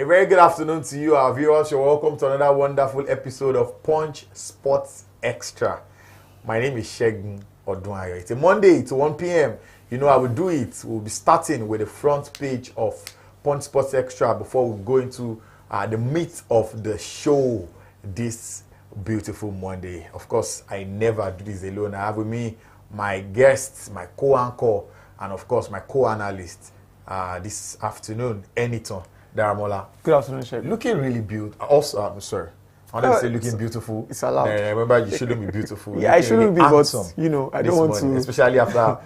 A very good afternoon to you, our viewers. You're welcome to another wonderful episode of Punch Sports Extra. My name is Shegun Odunwayo. It's a Monday, it's 1 p.m. You know how we do it. We'll be starting with the front page of Punch Sports Extra before we go into the meat of the show this beautiful Monday. Of course, I never do this alone. I have with me my guests, my co-anchor, and of course my co-analyst this afternoon, Eniton Daramola. Good afternoon, Chef. Looking really beautiful. Also, I'm sorry. I wanted to say looking beautiful. It's allowed. Remember, you shouldn't be beautiful. Yeah, I shouldn't be, but you know, I don't want morning, to. especially after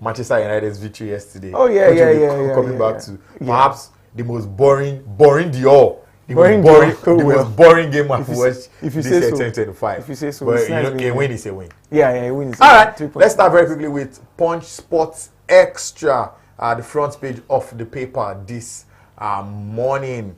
Manchester United's victory yesterday. Oh yeah, yeah. Coming back to perhaps the most boring Dior. The most boring game I've watched if you this say year, so. 2025. If you say so, but a win is a win. Yeah, a win is a All win. right, let's start very quickly with Punch Sports Extra, the front page of the paper this morning.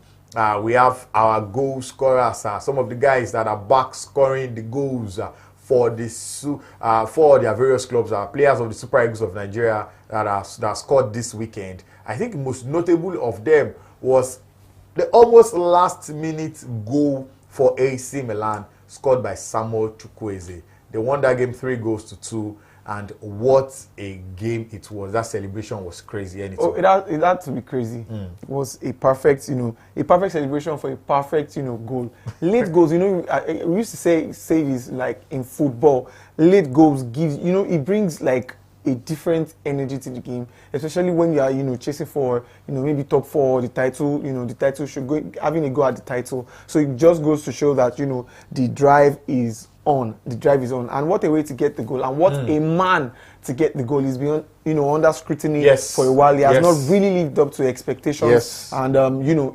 We have our goal scorers, some of the guys that are back scoring the goals for their various clubs, players of the Super Eagles of Nigeria that scored this weekend. I think most notable of them was the almost last-minute goal for AC Milan, scored by Samuel Chukwueze. They won that game 3-2, and what a game it was. That celebration was crazy. It had to be crazy. It was a perfect celebration for a perfect, goal. Late goals, we used to say this like in football. Late goals gives, it brings like a different energy to the game, especially when you are, chasing for, maybe top 4, the title, the title should go, having a go at the title. So it just goes to show that, the drive is on. The drive is on. And what a way to get the goal. And what a man to get the goal. He's been, under scrutiny for a while. He has not really lived up to expectations. Yes. And,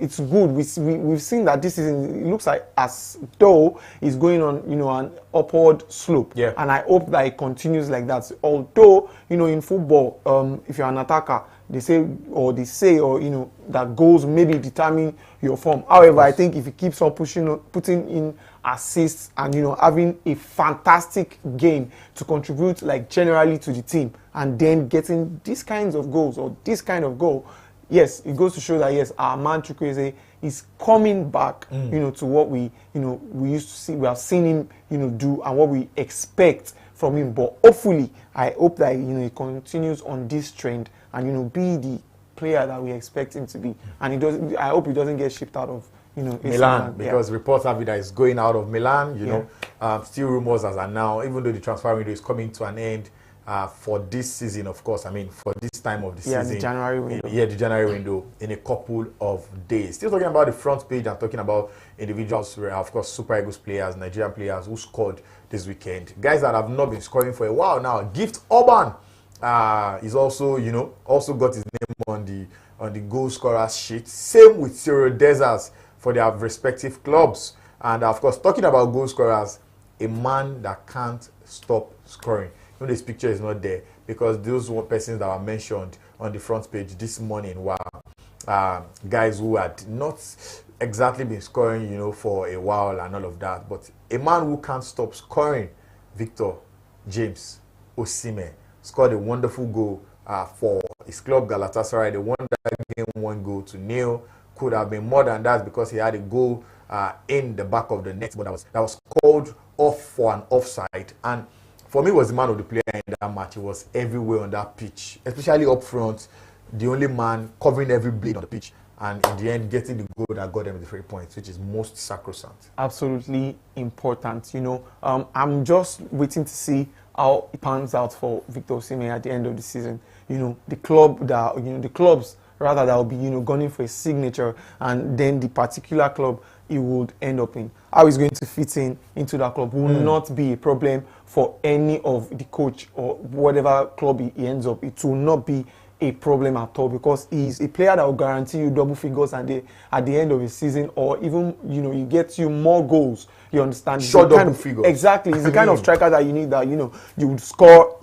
it's good. We've seen that this season, it looks like as though he's going on, an upward slope. Yeah. And I hope that it continues like that. Although, in football, if you're an attacker, they say, that goals maybe determine your form. However, I think if he keeps on putting in assists and, having a fantastic game to contribute, like, generally to the team, and then getting these kinds of goals or this kind of goal, yes, it goes to show that, yes, our man Chukwueze is coming back, to what we used to see, we have seen him, do, and what we expect from him. But hopefully, I hope that, he continues on this trend and, be the player that we expect him to be. And I hope he doesn't get shipped out of, Milan, because reports have it that he's going out of Milan, still rumors as are now, even though the transfer window is coming to an end for this season, of course, for this time of the season. The January window. The January window in a couple of days. Still talking about the front page and talking about individuals, of course, Super Eagles players, Nigerian players who scored this weekend. Guys that have not been scoring for a while now. Gift Urban is also, also got his name on the goal scorers sheet. Same with Cyril Dessers for their respective clubs. And of course, talking about goal scorers, a man that can't stop scoring. This picture is not there because those were persons that were mentioned on the front page this morning were guys who had not exactly been scoring, for a while and all of that. But a man who can't stop scoring, Victor James Osimhen, scored a wonderful goal for his club Galatasaray. They won that game 1-0. Could have been more than that because he had a goal in the back of the net, but that was called off for an offside. And for me, he was the man of the player in that match. He was everywhere on that pitch, especially up front, the only man covering every blade on the pitch, and in the end, getting the goal that got them the 3 points, which is most sacrosanct. Absolutely important. I'm just waiting to see how it pans out for Victor Osimhen at the end of the season. The clubs rather that will be, gunning for a signature, and then the particular club he would end up in. How he's going to fit into that club will not be a problem for any of the coach or whatever club he ends up. It will not be a problem at all because he's a player that will guarantee you double figures at the end of the season, or even, he gets you more goals. You understand? Short double figures. Exactly. He's the kind of striker that you need that, he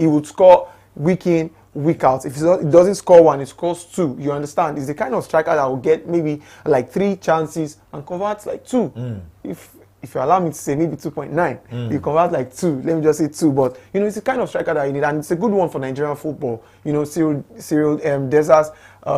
would score week in, week out. If it doesn't score one, it scores two. You understand? He's the kind of striker that will get maybe like 3 chances and convert like 2. If if you allow me to say, maybe 2.9. You convert like 2. Let me just say 2. But, you know, it's the kind of striker that you need. And it's a good one for Nigerian football. You know, Cyril Desas,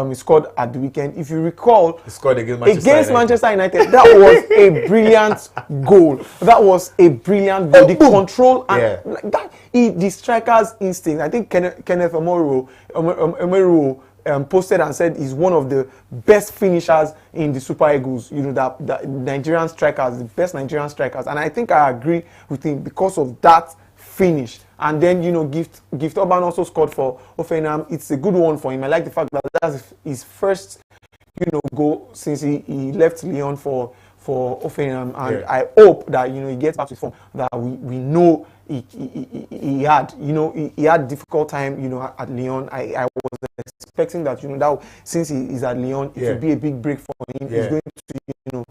he scored at the weekend. If you recall, he scored against Manchester United. That was a brilliant goal. That was a brilliant goal. The control and like that, the striker's instinct. I think Kenneth Omeruo posted and said he's one of the best finishers in the Super Eagles. You know, that Nigerian strikers, the best Nigerian strikers. And I think I agree with him because of that finish. And then, you know, Gift Orban also scored for Hoffenheim. It's a good one for him. I like the fact that that's his first, you know, goal since he left Lyon for Hoffenheim. And I hope that, you know, he gets back to form that we know he had. You know, he had difficult time, you know, at Lyon. I was expecting that, you know, that since he is at Lyon, it will be a big break for him. He's going to, you know,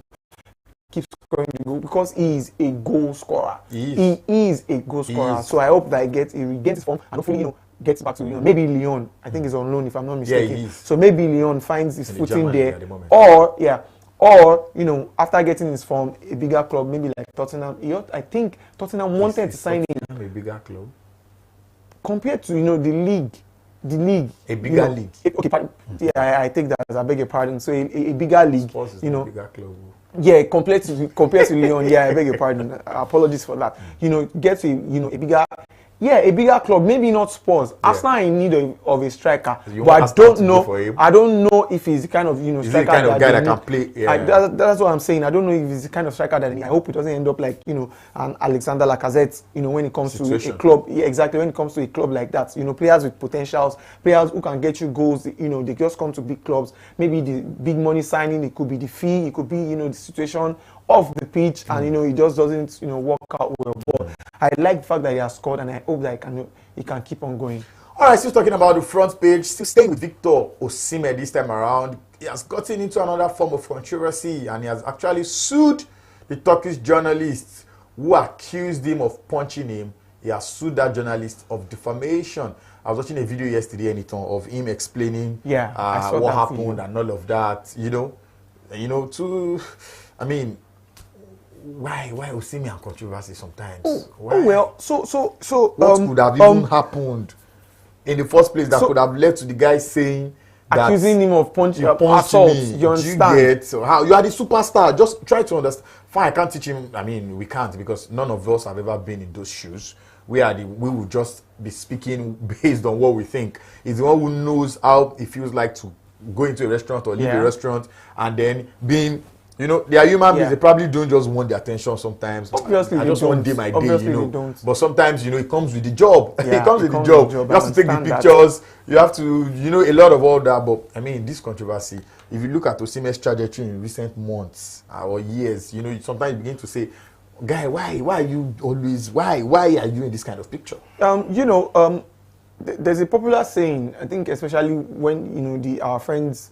keep scoring the goal because he is a goal scorer. He is a goal scorer. So I hope that he gets his form and hopefully, you know, gets back to Lyon. Maybe Lyon. I think he's on loan if I'm not mistaken. Yeah, so maybe Lyon finds his footing there. Or, you know, after getting his form, a bigger club, maybe like Tottenham. I think Tottenham wanted to sign him. A bigger club? Compared to, you know, the league. A bigger league. Okay, pardon. Yeah, I take that as I beg your pardon. So a bigger league, Spurs is you know. A bigger club. Yeah, compared to Lyon. Yeah, I beg your pardon. Apologies for that. You know, get to, you know, a bigger club. Maybe not Spurs. Arsenal are in need of a striker, but I don't know if he's the kind of, you know, striker the kind of guy that can play. Yeah. That's what I'm saying. I don't know if he's the kind of striker that I hope it doesn't end up like, you know, an Alexander Lacazette. You know, when it comes to a club, exactly. When it comes to a club like that, you know, players with potentials, players who can get you goals. You know, they just come to big clubs. Maybe the big money signing. It could be the fee. It could be, you know, the situation off the pitch, and you know, it just doesn't, you know, work out well. But I like the fact that he has scored, and I hope that he can keep on going. All right, still talking about the front page, still staying with Victor Osimhen this time around. He has gotten into another form of controversy, and he has actually sued the Turkish journalist who accused him of punching him. He has sued that journalist of defamation. I was watching a video yesterday, Anyton, of him explaining what happened and all of that. You know, I mean, why Osimhen and controversy sometimes? What could have even happened in the first place that could have led to the guy saying that accusing him of punching assault? You understand? So how you are the superstar? Just try to understand. Fine, I can't teach him. I mean, we can't, because none of us have ever been in those shoes. We will just be speaking based on what we think. He's the one who knows how it feels like to go into a restaurant or leave a restaurant and then being. You know, they are human beings. They probably don't just want the attention sometimes. Obviously, I just want day my day, Obviously, you know. They don't. But sometimes, you know, it comes with the job. Yeah, it comes with the job. You have to take the pictures. You have to, you know, a lot of all that. But, I mean, this controversy, if you look at Osimhen's trajectory in recent months or years, you know, sometimes you begin to say, guy, why are you always, why are you in this kind of picture? You know, there's a popular saying, I think especially when, you know, our friends,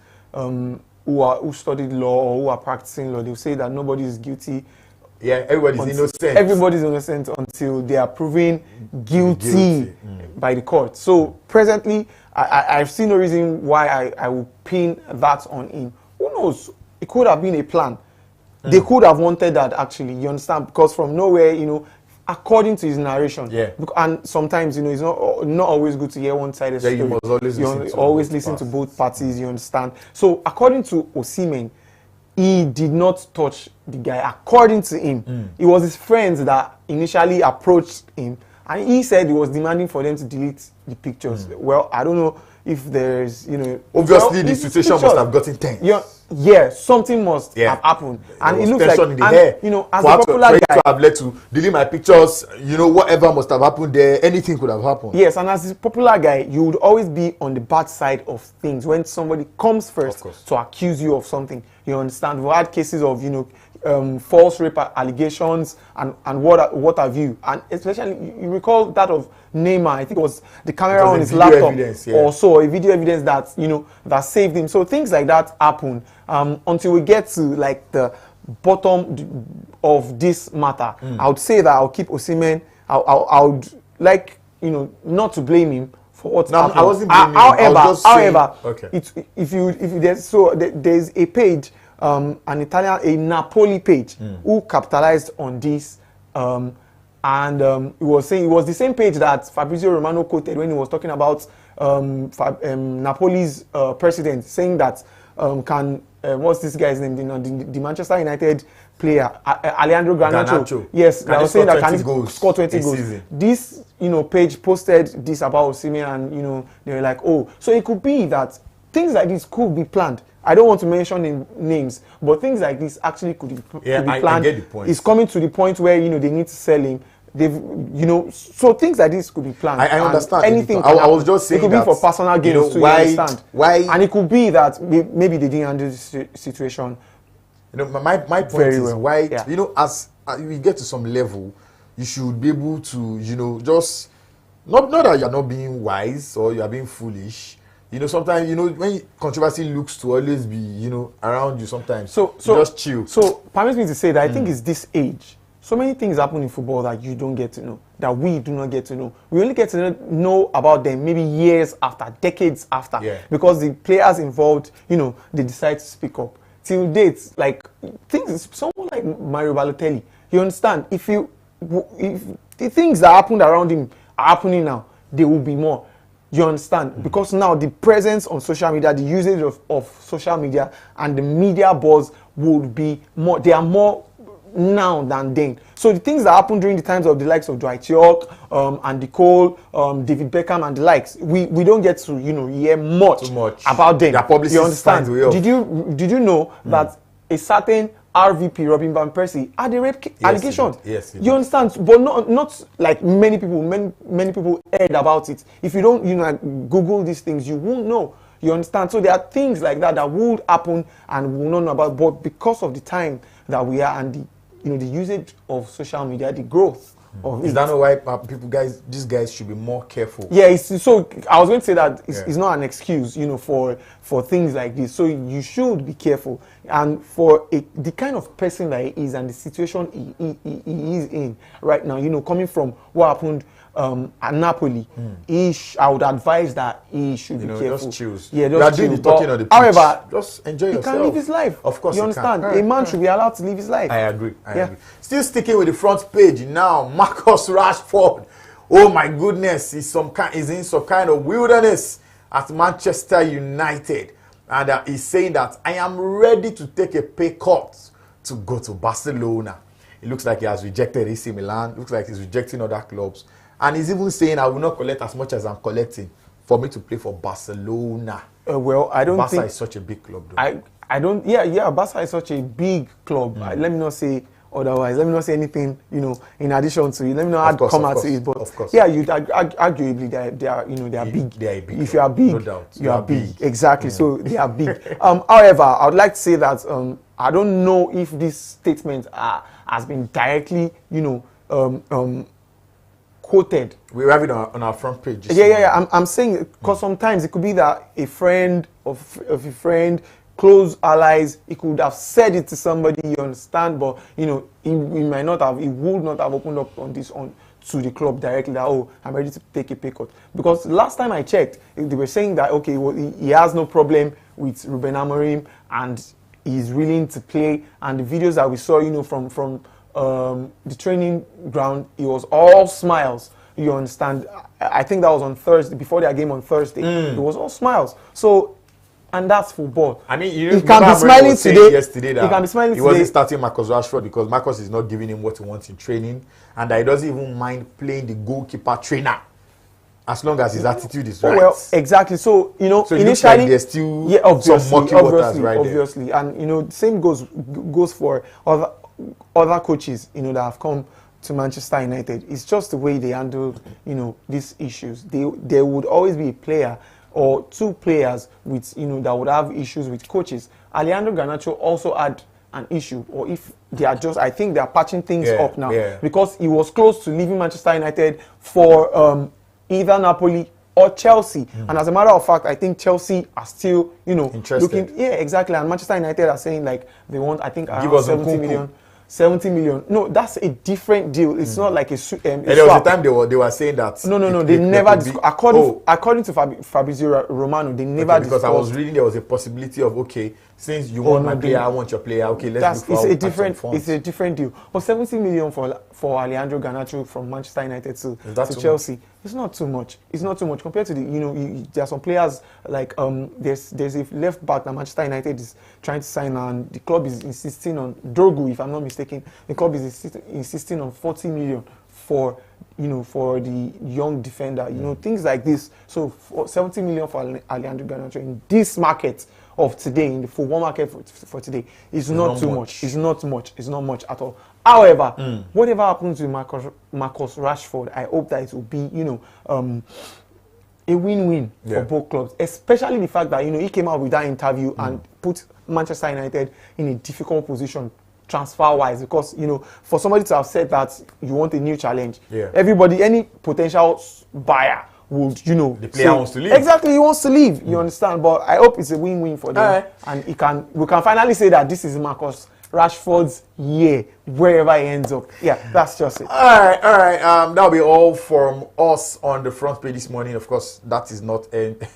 who studied law or who are practicing law, they'll say that nobody is guilty. Yeah, everybody's innocent. Everybody's innocent until they are proven guilty by the court. So presently, I've seen no reason why I will pin that on him. Who knows? It could have been a plan. They could have wanted that, actually. You understand? Because from nowhere, you know, according to his narration, and sometimes, you know, it's not always good to hear one-sided story. You must always listen to both parties. You understand? So according to Osimhen, he did not touch the guy. According to him, it was his friends that initially approached him, and he said he was demanding for them to delete the pictures. Well, I don't know if there's, you know, obviously the situation must have gotten tense. Yeah, something must have happened, and it looks like, in the hair. You know, as a popular guy, to have led to delete my pictures. You know, whatever must have happened there, anything could have happened. Yes, and as a popular guy, you would always be on the bad side of things when somebody comes first to accuse you of something. You understand? We had cases of, you know, false rape allegations and what have you, and especially you recall that of Neymar. I think it was the camera on his laptop or so, a video evidence that, you know, that saved him. So things like that happen until we get to like the bottom of this matter. I would say that I'll keep Osimhen. I would like, you know, not to blame him for what's happened. I wasn't blaming him. However, if you there's a page an Italian, a Napoli page who capitalized on this. He was saying it was the same page that Fabrizio Romano quoted when he was talking about Napoli's president, saying that what's this guy's name? The Manchester United player, Alejandro Garnacho. Yes, I was saying that can he score 20 goals. Season. This page posted this about Osimhen, and they were like, oh, so it could be that things like this could be planned. I don't want to mention names, but things like this actually could be planned. I get the point. It's coming to the point where they need to sell him. So things like this could be planned. I understand. Anything. I was just saying it could be for personal gains. Why? You understand? Why? And it could be that maybe they didn't handle the situation. My point is why as we get to some level, you should be able to just not that you're not being wise or you are being foolish. Sometimes when controversy looks to always be around you, sometimes so just chill. So permit me to say that I think it's this age. So many things happen in football that you don't get to know, that we do not get to know. We only get to know about them maybe years after, decades after, because the players involved, they decide to speak up. Till date, like someone like Mario Balotelli, you understand? If the things that happened around him are happening now, there will be more. You understand? Because now the presence on social media, the usage of social media and the media buzz would be more. They are more now than then. So the things that happened during the times of the likes of Dwight York, Andy Cole, David Beckham and the likes, we don't get to hear much about them. You understand? Did you know that a certain RVP, Robin Van Persie, had a rape allegation? Yes. You understand? But not like many people. Many people heard about it. If you don't Google these things, you won't know. You understand? So there are things like that would happen and we will not know about. But because of the time that we are and the usage of social media, the growth of is that not why these guys should be more careful? Yeah, so I was going to say that it's not an excuse, for things like this. So you should be careful. And for the kind of person that he is and the situation he is in right now, coming from what happened at Napoli, I would advise that he should be careful. Just choose. Yeah, just doing the talking on the pitch. However, just enjoy yourself. He can live his life. Of course, you understand. A man should be allowed to live his life. I agree. Still sticking with the front page now. Marcus Rashford. Oh my goodness, he's in some kind of wilderness at Manchester United, and he's saying that I am ready to take a pay cut to go to Barcelona. It looks like he has rejected AC Milan. Looks like he's rejecting other clubs. And he's even saying, I will not collect as much as I'm collecting for me to play for Barcelona. I don't think... Barca is such a big club, though. I don't... Yeah, Barca is such a big club. Let me not say otherwise. Let me not say anything, in addition to it. Let me not come out to it. But of course. Yeah, arguably, they are big. They are big. If you are big, no doubt. You are big. Exactly. So they are big. However, I would like to say that I don't know if this statement has been directly, quoted. We have it on our front page. Yeah. I'm saying because sometimes it could be that a friend of a friend, close allies, he could have said it to somebody, you understand, but he would not have opened up to the club directly that, oh, I'm ready to take a pay cut. Because last time I checked, they were saying that, okay, well, he has no problem with Ruben Amorim and he's willing to play. And the videos that we saw, from the training ground, it was all smiles. You understand? I think that was on Thursday, before their game on Thursday. It was all smiles. So, and that's football. I mean, he can be smiling today. Yesterday that he can be smiling he wasn't starting Marcus Rashford because Marcus is not giving him what he wants in training, and that he doesn't even mind playing the goalkeeper trainer as long as his attitude is right. Well, exactly. So so initially, looks like there's still some murky waters right obviously, there. And the same goes for other coaches that have come to Manchester United. It's just the way they handle these issues. There would always be a player or two players with that would have issues with coaches. Alejandro Garnacho also had an issue, or if they are I think they are patching things up now because he was close to leaving Manchester United for either Napoli or Chelsea. And as a matter of fact, I think Chelsea are still interested. Looking. Yeah, exactly. And Manchester United are saying like they want, I think, around 70 million. 70 million. No, that's a different deal. It's not like a and there was a time they were saying that. No. They never according to Fabrizio Romano, they never because I was reading there was a possibility of since you want my player, I want your player. Okay, let's it's a different deal. But 70 million for Alejandro Garnacho from Manchester United to Chelsea, it's not too much. It's not too much compared to the there are some players like there's a left back that Manchester United is trying to sign, and the club is insisting on Drogu, if I'm not mistaken. The club is insisting on 40 million for the young defender, things like this. So 70 million for Alejandro Garnacho in this market of today, in the football market for today, is not too much. It's not much. It's not much at all. However, whatever happens with Marcus Rashford, I hope that it will be, a win-win for both clubs. Especially the fact that he came out with that interview and put Manchester United in a difficult position transfer-wise, because for somebody to have said that you want a new challenge, everybody, any potential buyer would, the player wants to leave. Exactly, he wants to leave. You understand? But I hope it's a win-win for them, and we can finally say that this is Marcus Rashford's year, wherever he ends up. Yeah, that's just it. All right. That'll be all from us on the front page this morning. Of course, that is not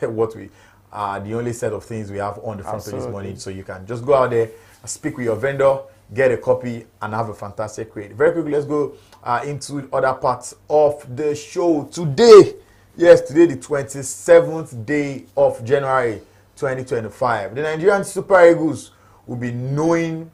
what we the only set of things we have on the front page this morning. So you can just go out there, speak with your vendor, get a copy, and have a fantastic trade. Very quickly, let's go into other parts of the show today. Yes, today the 27th day of January 2025. The Nigerian Super Eagles will be knowing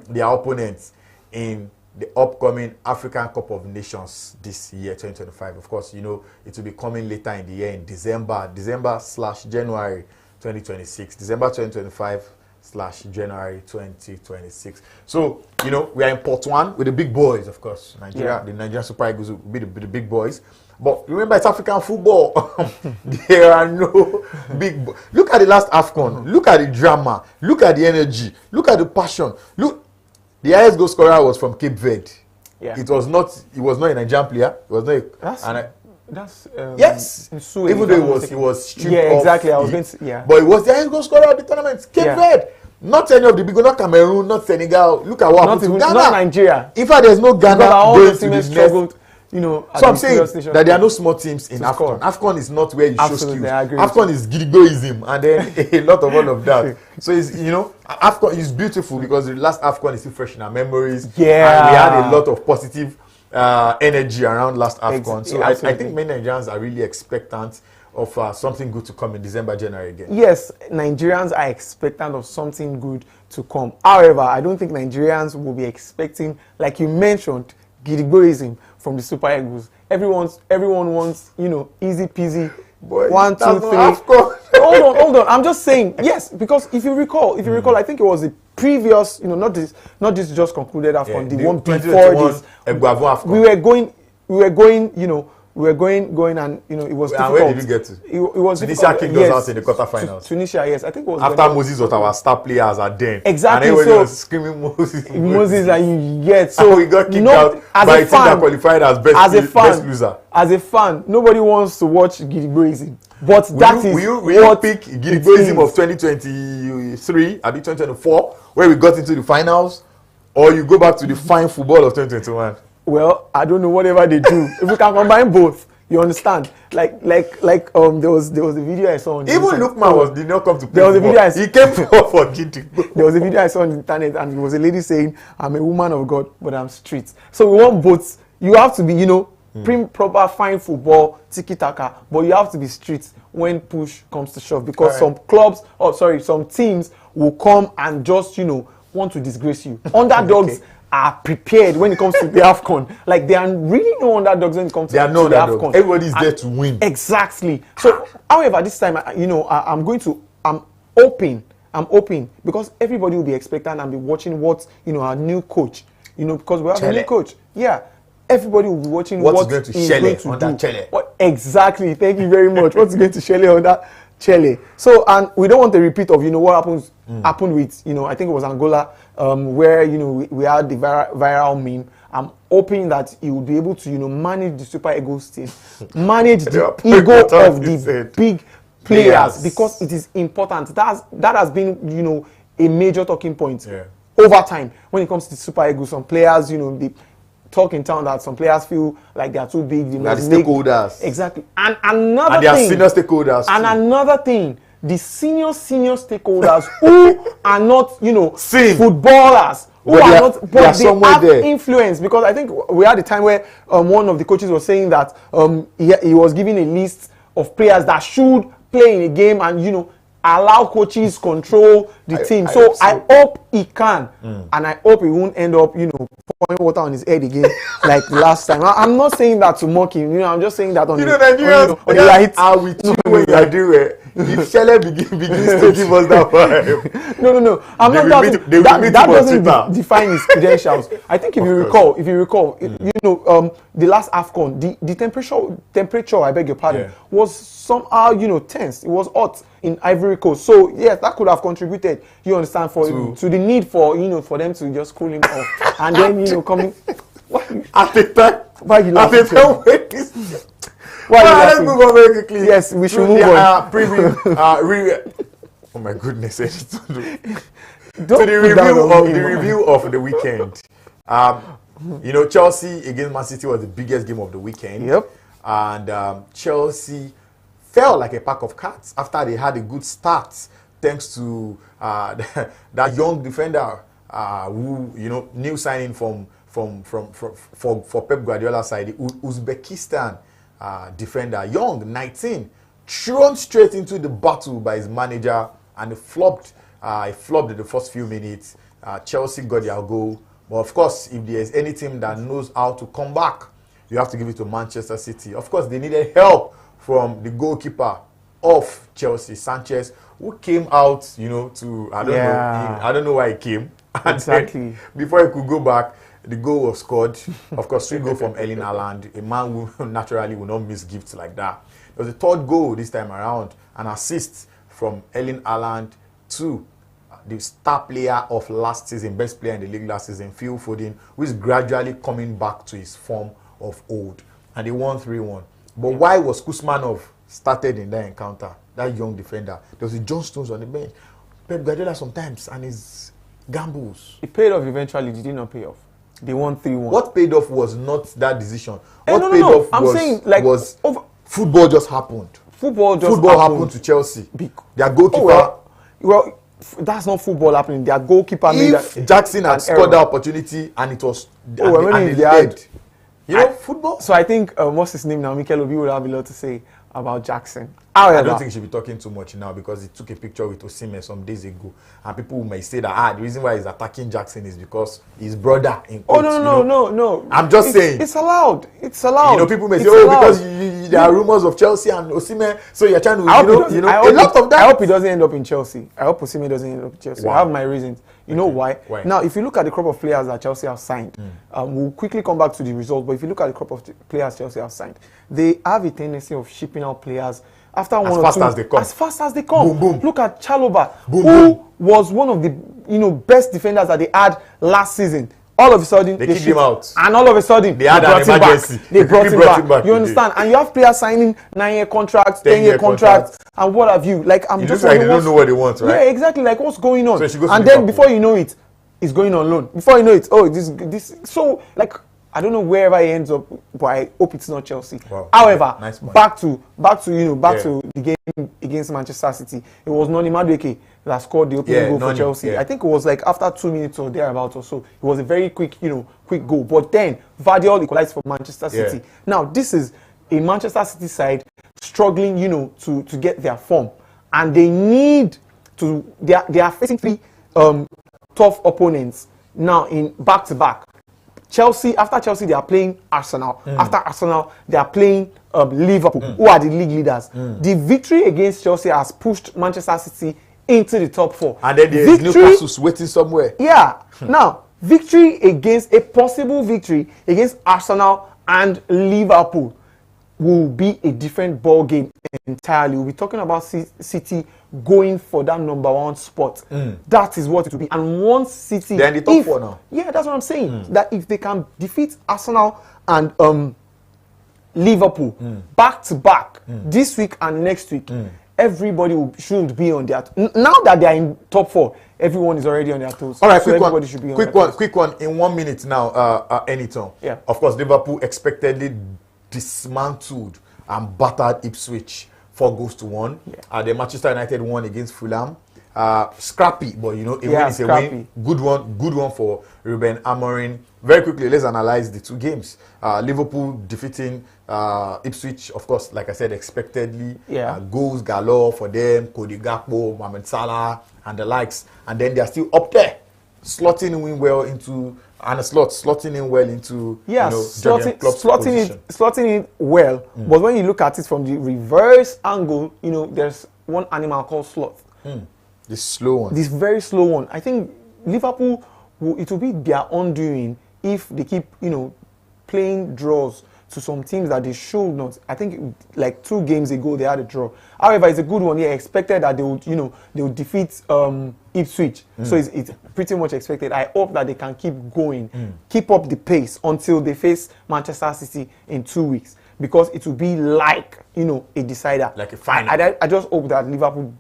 their opponents in the upcoming African Cup of Nations this year, 2025. Of course, it will be coming later in the year in December/January 2026. December 2025/January 2026. So, we are in Port 1 with the big boys, of course. The Nigerian Super Eagles will be the big boys. But remember, it's African football. There are no big boys. Look at the last Afcon. Look at the drama. Look at the energy. Look at the passion. Look, the highest goal scorer was from Cape Verde. Yeah. He was not a Nigerian player. It was not. Yes. Even though he was stripped off. Exactly. I was going to, But he was the highest goal scorer of the tournament. Cape Verde. Not any of the big, not Cameroon, not Senegal. Look at what happened to Ghana. Not Nigeria. In fact, there's no Ghana going to the next. So I'm saying that there are no small teams in Afcon. Afcon is not where you show skills. Afcon is Gidigoism and then a lot of all of that. So it's Afcon is beautiful because the last Afcon is still fresh in our memories. Yeah, and we had a lot of positive energy around last Afcon. So I think many Nigerians are really expectant of something good to come in December, January again. Yes, Nigerians are expectant of something good to come. However, I don't think Nigerians will be expecting, like you mentioned, Gidigoism from the Super Eagles. Everyone wants, easy peasy. Boy, 1, 2, 3. Hold on. I'm just saying, yes, because if you recall, I think it was the previous, not this just concluded Afcon, the one before this. We were going, and it was difficult. And where did you get to? It was Tunisia kicked us out in the quarterfinals. Tunisia, yes, I think it was after Moses was our star players at then. Exactly. And everybody was screaming Moses, and so we got kicked out by a team that qualified as best loser. As a fan, nobody wants to watch Gidigboism. But will you pick Gidigboism of 2023, I mean 2024, where we got into the finals, or you go back to the fine football of 2021? Well, I don't know, whatever they do. If we can combine both, you understand? Like there was a video I saw on the internet. Even Lukman did not come to play. There was a video he came for Gidigbo. There was a video I saw on the internet, and it was a lady saying, "I'm a woman of God, but I'm street." So we want both. You have to be, proper fine football, tiki-taka, but you have to be street when push comes to shove, because some teams will come and just, want to disgrace you. Underdogs are prepared when it comes to the Afcon. Like, there are really no underdogs when it comes to the Afcon. Everybody's there to win. Exactly. So, however, this time, I'm hoping because everybody will be expectant and be watching what, our new coach, because we have a new coach. Yeah. Everybody will be watching what's going to do. Exactly. Thank you very much. What's going to Shelley on that Chile. So, and we don't want a repeat of, what happened with, I think it was Angola, where, we had the viral meme. I'm hoping that he will be able to, manage the Super Eagles team, manage the ego of the big players, because it is important. That has been, a major talking point over time when it comes to the Super Eagles. Some players, they talk in town that some players feel like they are too big. They are the stakeholders. Exactly. And they are senior stakeholders. And another thing the senior stakeholders who are not, you know, Seen. footballers, who But are they are- not, they but are they somewhere have there. influence. Because I think we had a time where one of the coaches was saying that he was giving a list of players that should play in a game and, you know, allow coaches control the team. So I hope he can, and I hope he won't end up, you know, pouring water on his head again like last time. I'm not saying that to mock him, you know. I'm just saying that on You the know, Nigerians, on the right. are with you when you are doing if Shele begins to give us that vibe. No. I'm They not will doubting meet- they will that. meet That him on doesn't Twitter. define his credentials. I think if you recall, you know, the last Afcon, the temperature, I beg your pardon, was somehow, you know, tense. It was hot in Ivory Coast. So yes, that could have contributed. You understand, to the need for, you know, for them to just cool him off, and then, you know, coming. At the time, Why you at the laughing? time when this. Why you Let's laughing? move on very quickly. Yes, we should To move the, on. Preview. Oh my goodness! To Don't the put that on me, the man. review of the weekend. You know, Chelsea against Man City was the biggest game of the weekend. Yep. And Chelsea fell like a pack of cards after they had a good start, thanks to that young defender who, you know, new signing for Pep Guardiola's side, the Uzbekistan defender, young, 19, thrown straight into the battle by his manager, and he flopped in the first few minutes. Chelsea got their goal. But of course, if there's any team that knows how to come back, you have to give it to Manchester City. Of course, they needed help from the goalkeeper of Chelsea, Sanchez, who came out, you know, to, I don't know why he came. And Exactly. then, before he could go back, the goal was scored. Of course, 3 goals from Erling Haaland, a man who naturally will not miss gifts like that. There was a 3rd goal this time around, an assist from Erling Haaland to the star player of last season, best player in the league last season, Phil Foden, who is gradually coming back to his form of old. And they won 3-1. But why was Kuzmanov started in that encounter, that young defender? There was a John Stones on the bench. Pep Guardiola sometimes and his gambles. It paid off eventually. Did it not pay off? They won 3-1. What paid off was not that decision. Eh, What paid off I'm saying, like, was football just happened. Football happened to Chelsea. Their goalkeeper. Well, that's not football happening. Their goalkeeper made If Jackson had scored that opportunity and it was they led. You know, football. So I think what's his name now? Mikel Obi would have a lot to say about Jackson. I However, don't think he should be talking too much now because he took a picture with Osimhen some days ago, and people may say that the reason why he's attacking Jackson is because his brother in quotes, no. I'm just saying. It's allowed. It's allowed. You know, people may say, allowed. because there are rumors of Chelsea and Osimhen, so you're trying to, I hope a lot of that. I hope he doesn't end up in Chelsea. I hope Osimhen doesn't end up in Chelsea. Wow. I have my reasons. You know why? Why? Now, if you look at the crop of players that Chelsea have signed, we'll quickly come back to the results. But if you look at the crop of players Chelsea have signed, they have a tendency of shipping out players after As one or fast two. as they come. As fast as they come. Boom, boom. Look at Chalobah, Boom, who boom. was one of the best defenders that they had last season. All of a sudden, They kicked shipped, him out. and all of a sudden, They had an brought him emergency. back. They brought quickly him back. You understand? And you have players signing 9-year contracts, 10-year contracts, and what have you? Like, I'm It just looks like they wondering don't know what they want, right? Yeah, exactly. Like, what's going on? So she goes to And then Liverpool. before you know it, he's going on loan. Before you know it, this. So, like, I don't know wherever he ends up, but I hope it's not Chelsea. Wow. However, Nice point. back to the game against Manchester City. It was Noni Madueke that scored the opening goal for Noni, Chelsea. yeah. I think it was like after 2 minutes or thereabouts or so. It was a very quick goal. But then Vardiol equalized for Manchester City. Yeah. Now this is a Manchester City side struggling, to get their form, and they need to. They are facing 3 tough opponents now in back-to-back. After Chelsea, they are playing Arsenal. After Arsenal, they are playing Liverpool, who are the league leaders. The victory against Chelsea has pushed Manchester City into the top 4. And then there's Newcastle's waiting somewhere. Yeah. Now, a possible victory against Arsenal and Liverpool will be a different ball game entirely. We'll be talking about City going for that number 1 spot. That is what it will be. And once City, they're in the top 4 now. Yeah, that's what I'm saying. That if they can defeat Arsenal and Liverpool back to back this week and next week, everybody should be on their now that they are in top 4. Everyone is already on their toes. All right, so everybody should be on their toes. quick one in 1 minute now. Anytime. Yeah. Of course, Liverpool expectedly dismantled and battered Ipswich 4-1. The Manchester United won against Fulham. Scrappy, but you know, a win is a win. Good one for Ruben Amorim. Very quickly, let's analyze the two games. Liverpool defeating Ipswich, of course, like I said, expectedly. Goals galore for them, Cody Gakpo, Mohamed Salah, and the likes. And then they are still up there, slotting in well into slotting it well. But when you look at it from the reverse angle, you know, there's one animal called sloth. This slow one. This very slow one. I think Liverpool, it will be their undoing if they keep, you know, playing draws to some teams that they should not. I think like 2 games ago they had a draw. However, it's a good one. Yeah, expected that they would, you know, they would defeat Ipswich. So it's pretty much expected. I hope that they can keep going, keep up the pace until they face Manchester City in 2 weeks, because it will be like, you know, a decider, like a final. I just hope that Liverpool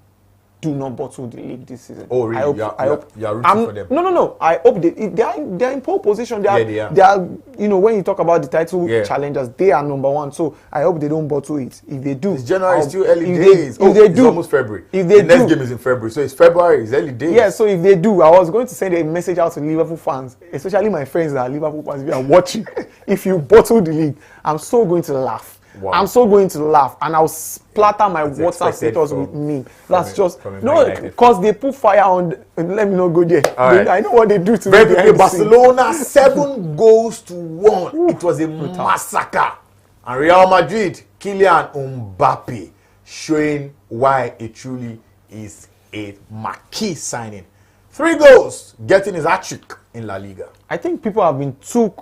do not bottle the league this season. Oh, really? I hope you are rooting for them. No. I hope they are in pole position. They are. You know, when you talk about the title challengers, they are number 1. So I hope they don't bottle it. If they do, it's January, it's still early days. It's almost February. If they the next game is in February, so it's February. It's early days. Yeah. So if they do, I was going to send a message out to Liverpool fans, especially my friends that are Liverpool fans. If you are watching, if you bottle the league, I'm so going to laugh. Wow. I'm so going to laugh, and I'll splatter my WhatsApp status with me. That's just no, because they put fire on. Let me not go there. I know what they do to me. Barcelona 7 goals to 1. It was a massacre. And Real Madrid, Kylian Mbappe, showing why it truly is a marquee signing. 3 goals, getting his hat-trick in La Liga. I think people have been too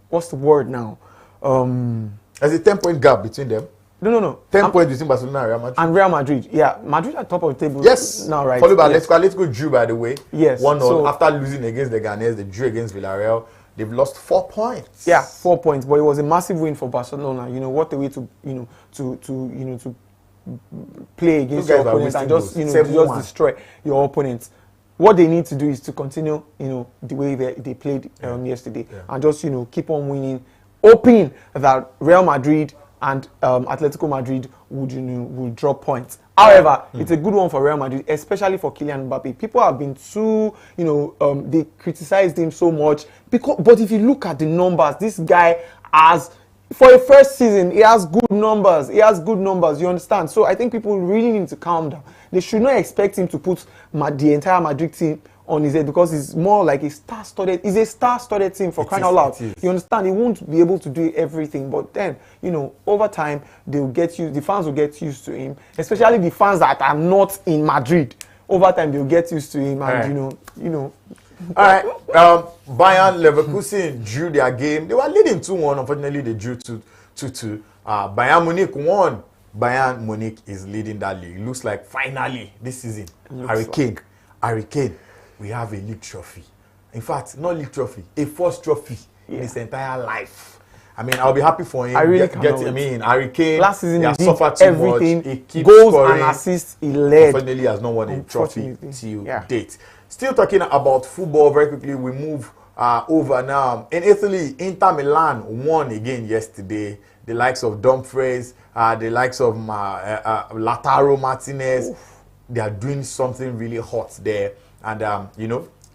what's the word now? There's a 10-point gap between them. No. 10 points between Barcelona and Real Madrid. And Real Madrid, yeah. Madrid at top of the table. Yes. Now, right. Followed by Atletico drew, by the way. Yes. 1-0. So, after losing against the Ghanaians, they drew against Villarreal. They've lost 4 points. Yeah, 4 points. But it was a massive win for Barcelona. You know, what a way to, to play against your opponent and just, just destroy your opponents. What they need to do is to continue, the way they played yesterday, and just, keep on winning, hoping that Real Madrid and Atletico Madrid would drop points. However, it's a good one for Real Madrid, especially for Kylian Mbappe. People have been too, they criticized him so much. But if you look at the numbers, this guy has, for a first season, he has good numbers. You understand? So I think people really need to calm down. They should not expect him to put the entire Madrid team on his head, because it's more like a star-studded team, for crying out loud. You understand? He won't be able to do everything, but then, over time, the fans will get used to him, especially the fans that are not in Madrid. Over time, they'll get used to him, and, All right. Bayern Leverkusen drew their game. They were leading 2-1. Unfortunately, they drew 2-2. Bayern Munich won. Bayern Munich is leading that league. Looks like finally this season, Harry Kane, we have a league trophy. In fact, not league trophy, a first trophy in his entire life. I mean, I'll be happy for him. Harry Kane, last season he has he suffered too everything. Much. He keeps goals scoring. And assists he led. Unfortunately, he has not won a trophy till date. Still talking about football very quickly, we move over now. In Italy, Inter Milan won again yesterday. The likes of Dumfries, the likes of Lautaro Martinez, they are doing something really hot there. And,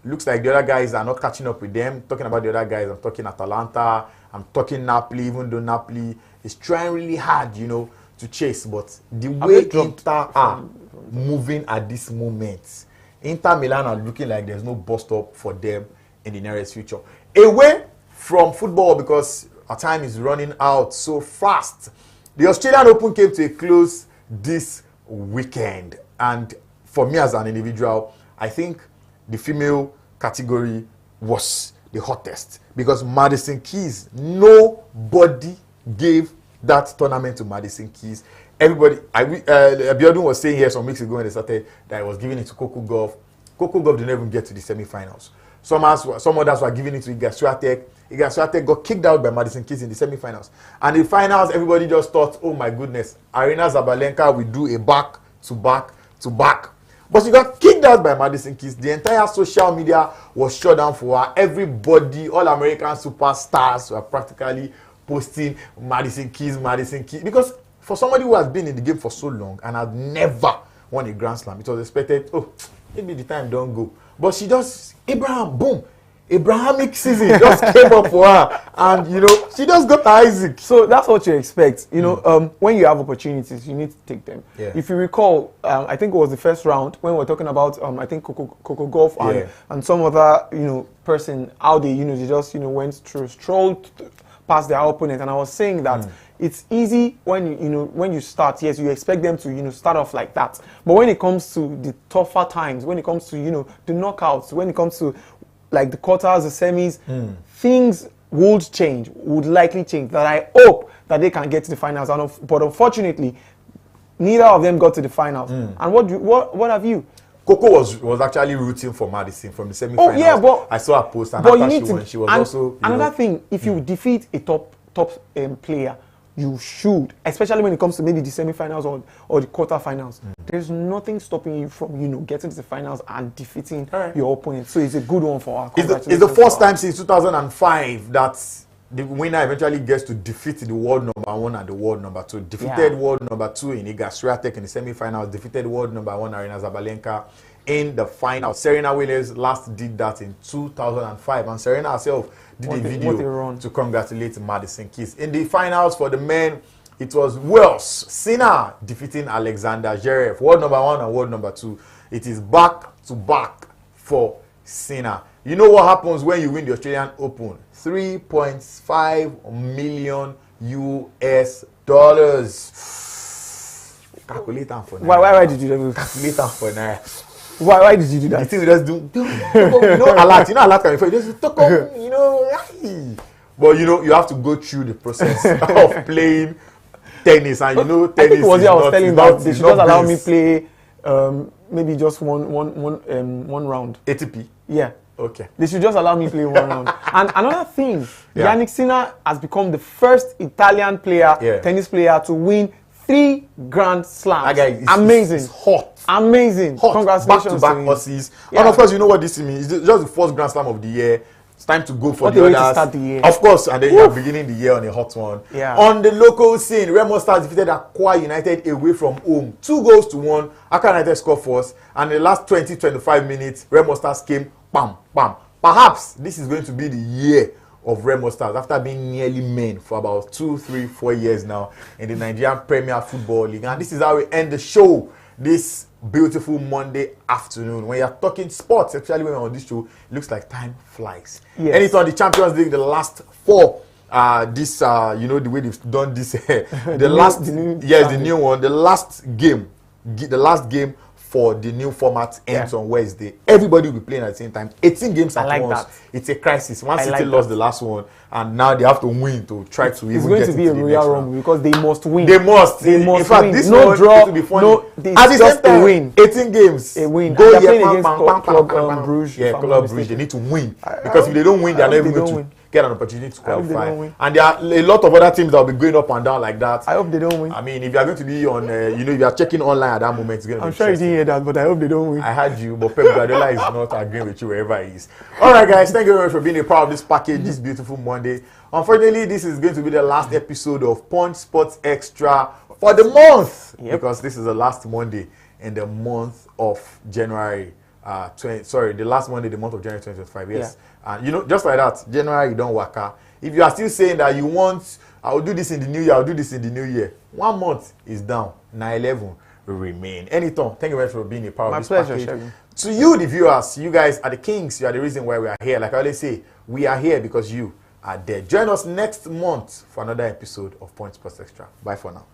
looks like the other guys are not catching up with them. Talking about the other guys, I'm talking Atalanta, I'm talking Napoli, even though Napoli is trying really hard, to chase. But the way Inter are moving at this moment, Inter Milan are looking like there's no bus stop for them in the nearest future. Away from football, because our time is running out so fast. The Australian Open came to a close this weekend. And for me as an individual, I think the female category was the hottest, because Madison Keys, nobody gave that tournament to Madison Keys. Everybody, Abiodun was saying here some weeks ago when they started that I was giving it to Coco Gauff. Coco Gauff didn't even get to the semi-finals. Some others were giving it to Iga Swiatek. Iga Swiatek got kicked out by Madison Keys in the semi-finals. And in the finals, everybody just thought, oh my goodness, Arina Zabalenka will do a back-to-back. But she got kicked out by Madison Keys. The entire social media was shut down for her. Everybody, all American superstars were practically posting Madison Keys. Because for somebody who has been in the game for so long and has never won a Grand Slam, it was expected, oh, maybe the time don't go. But she just, Abraham, boom, Abrahamic season just came up for her, and you know, she just got Isaac. So that's what you expect. You know, when you have opportunities, you need to take them. Yeah. If you recall, I think it was the first round when we were talking about, I think Coco Golf and some other, you know, person, how they, you know, they just, you know, went through, strolled past their opponent, and I was saying that it's easy when you know, when you start. Yes, you expect them to, you know, start off like that. But when it comes to the tougher times, when it comes to, you know, the knockouts, when it comes to like the quarters, the semis, things would change, would likely change. That I hope that they can get to the finals. But unfortunately, neither of them got to the finals. And what have you? Coco was actually rooting for Madison from the semi-finals. Oh yeah, but I saw her post, and after she won, she was also another thing. If you defeat a top player, you should, especially when it comes to maybe the semi-finals or the quarter-finals. There's nothing stopping you from, you know, getting to the finals and defeating your opponent. So it's a good one for our. It's the first time since 2005 that the winner eventually gets to defeat the world number 1 and the world number 2. Defeated world number 2 in Iga Swiatek in the semi-finals. Defeated world number 1 Aryna Sabalenka in the final. Serena Williams last did that in 2005, and Serena herself did a video to congratulate Madison Keys. In the finals for the men, it was Wales, Sinner defeating Alexander Zverev, world number 1 and world number 2. It is back to back for Sinner. You know what happens when you win the Australian Open? $3.5 million US. Calculator for now. Why did you do that? Calculator for now. Why did you do that? I think we just do you know, alert. You know, alert can be for you. Just you know, but you know, you have to go through the process of playing tennis, and you know, tennis. I think it was I was telling that they should just allow me base. play maybe just one round. ATP. Yeah. Okay. They should just allow me play one round. And another thing, Yannick Sinner has become the first Italian player, tennis player, to win 3 Grand Slams. Amazing. It's hot. Amazing. Hot. Congratulations. Back-to-back horses. Yeah. And of course, you know what this means? It's just the first Grand Slam of the year. It's time to go for what the others. To start the year. Of course, and then you're beginning the year on a hot one. Yeah. On the local scene, Remo Stars defeated Aqua United away from home. 2-1. Aqua United scored first, and in the last 20-25 minutes, Remo Stars came, bam, bam. Perhaps this is going to be the year of Remo Stars after being nearly men for about 2, 3, 4 years now in the Nigerian Premier Football League. And this is how we end the show this beautiful Monday afternoon. When you're talking sports, especially when we're on this show, it looks like time flies. Yes. And it's on the Champions League, the last 4. You know, the way they've done this. The new one. The last game for the new format ends on Wednesday. Everybody will be playing at the same time. 18 games at once. It's a crisis. Man City lost the last one, and now they have to win to try to even get into the next round. It's going to be a Royal Rumble because they must win. They must. In fact, win. This no one draw, to be funny. No, it's just a win. 18 games. A win. Go here, Club Bruges. Yeah, Club Bruges. They need to win because if they don't win, they are not even going to get an opportunity to qualify. And there are a lot of other teams that will be going up and down like that. I hope they don't win. I mean, if you are going to be on, you know, if you are checking online at that moment, it's going to be. I'm sure you didn't hear that, but I hope they don't win. I heard you, but Pep Guardiola is not agreeing with you wherever he is. All right, guys, thank you very much for being a part of this package this beautiful Monday. Unfortunately, this is going to be the last episode of Punch Sports Extra for the month because this is the last Monday in the month of January. The last Monday, the month of January 2025. Yes, and you know, just like that, January you don't work out. If you are still saying that you want, I will do this in the new year, I'll do this in the new year. 1 month is down. 9/11 will remain. Anytime. Thank you very much for being a part of this package. Shelby. To you, the viewers, you guys are the kings. You are the reason why we are here. Like I always say, we are here because you are there. Join us next month for another episode of Point Sports Extra. Bye for now.